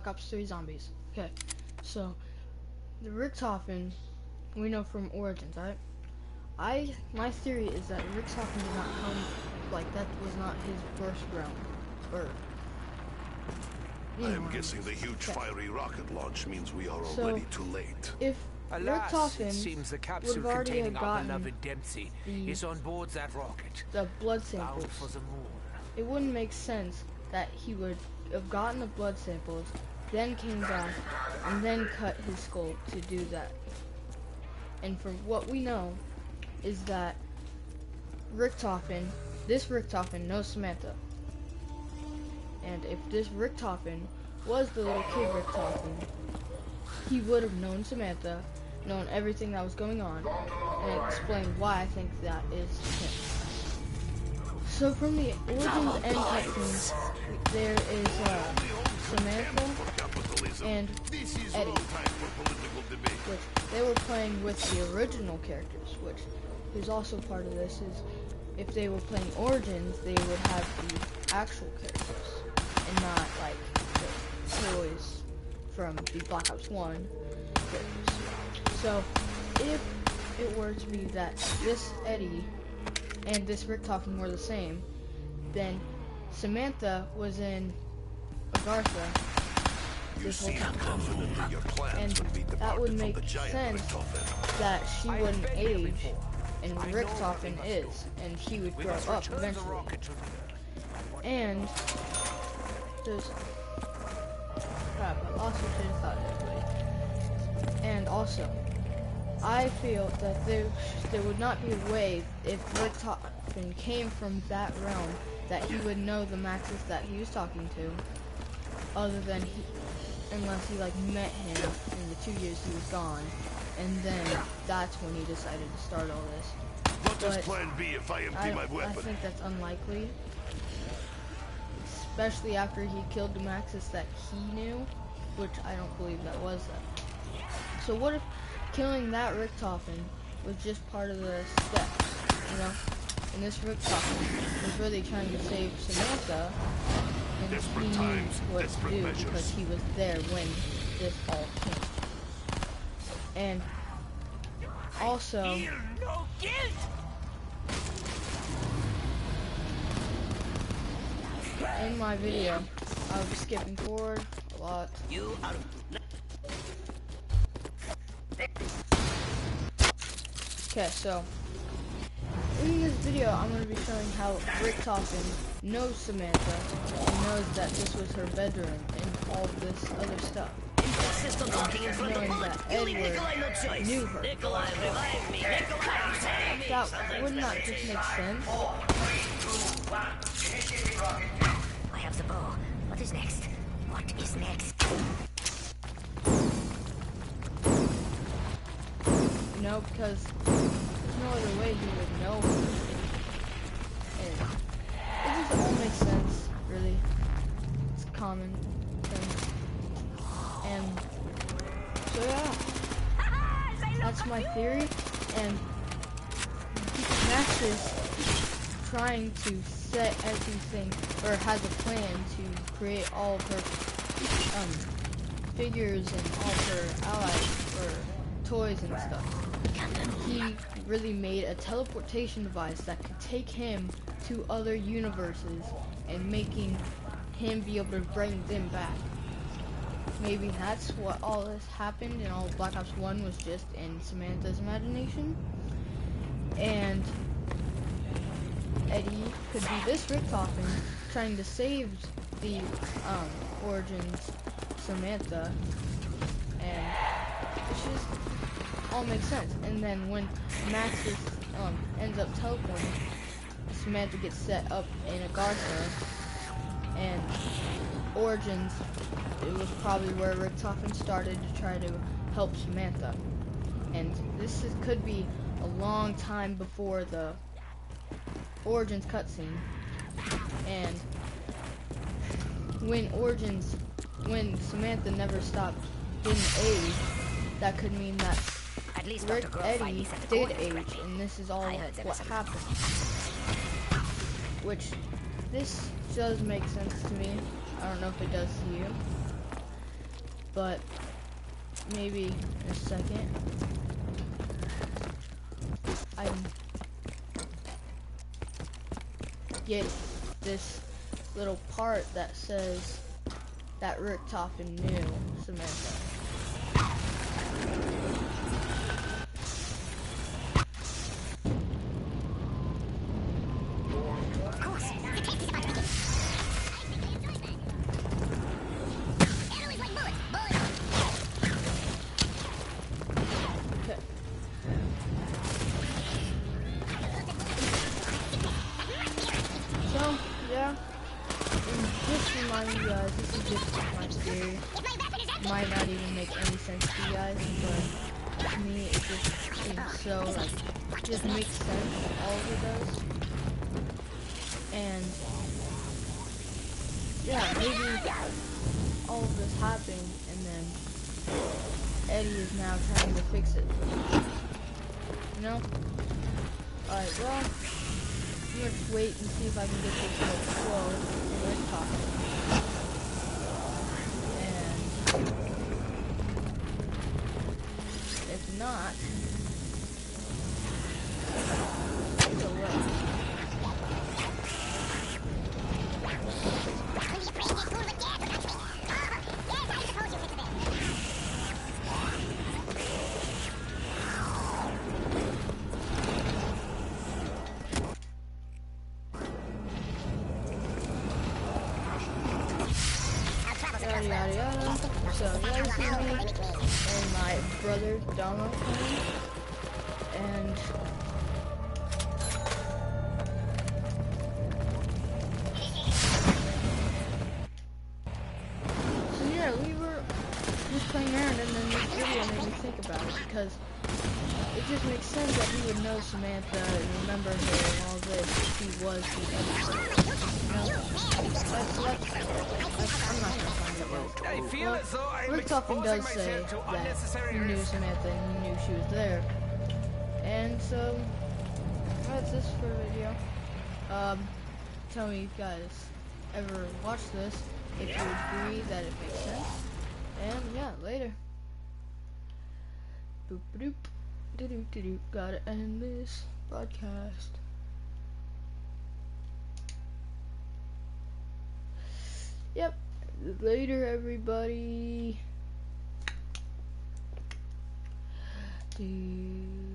Ops 3 zombies. Okay, so the Richthofen we know from Origins, right? My theory is that Richthofen did not come, like, that was not his first realm, or I am guessing the huge fiery rocket launch means we are So, already too late. if Alas, Richthofen it seems the would capsule have already containing have our gotten beloved Dempsey is on board that rocket, the blood samples, bound for the moon. it wouldn't make sense that he would have gotten the blood samples, then came back, and then cut his skull to do that. And from what we know, is that this Richthofen knows Samantha. And if this Richthofen was the little kid Richthofen, he would have known Samantha, known everything that was going on, and explained why I think that is him. So from the Origins end cutscenes, there is Samantha and Eddie, which they were playing with the original characters, which is also part of this, is if they were playing Origins, they would have the actual characters, and not like the toys from the Black Ops 1 characters. So, if it were to be that this Eddie and this Richthofen were the same, then Samantha was in Agartha this whole time. And that would make sense that she wouldn't age, and Richthofen is, and she would grow up eventually. And there's crap, I lost my train of thought anyway. And also, I feel that there would not be a way, if Richthofen came from that realm, that he would know the Maxis that he was talking to, other than unless he like met him in the 2 years he was gone, and then that's when he decided to start all this. What does plan B if I empty my weapon? I think that's unlikely, especially after he killed the Maxis that he knew, which I don't believe that was that. So what if killing that Richthofen was just part of the steps, you know? And this Richthofen was really trying to save Samantha, and he knew what to do because he was there when this all came. And also, in my video, I was skipping forward a lot. Okay, so in this video, I'm going to be showing how Richthofen knows Samantha and knows that this was her bedroom and all this other stuff. Knowing that Edward knew her. That would not just make sense. I have the bow. What is next? What is next? No, because there's no other way he would know her. And it just all makes sense, really. It's a common thing. And so yeah, that's my theory. And Max is trying to set everything, or has a plan to create all of her figures and all of her allies, or toys and stuff. He really made a teleportation device that could take him to other universes and making him be able to bring them back. Maybe that's what all this happened, and all of Black Ops 1 was just in Samantha's imagination. And Eddie could be this Richthofen trying to save the Origins Samantha, and it's just all makes sense. And then when Maxis ends up teleporting, Samantha gets set up in Agartha, and Origins, it was probably where Richthofen started to try to help Samantha. And this could be a long time before the Origins cutscene. And when Samantha never stopped getting age, that could mean that At least Eddie did age, and this is all what happened. Which, this does make sense to me. I don't know if it does to you. but maybe in a second. I get this little part that says that Richtofen knew Samantha. This is just my theory. Might not even make any sense to you guys, but to me it just seems so, like, just makes sense, all of it does. And yeah, maybe all of this happened and then Eddie is now trying to fix it. You know? Alright, well, I'm gonna just wait and see if I can get this little flow and let's talk. If not, it's a way. Yada yada yada. So yeah, this is me and my brother Domo playing, and so yeah, we were just playing around, and then this video made me think about it because it just makes sense that he would know Samantha and remember her and all this if he was the editor. You know, I'm not gonna find it yet. I feel as though I'm Richtofen does say myself to that unnecessary he knew risk. Samantha and he knew she was there. And so, that's this for the video. Tell me if you guys ever watched this, if you agree that it makes sense. And yeah, later. Boop doop. Do do do. Gotta end this broadcast. Yep. Later, everybody. Dude.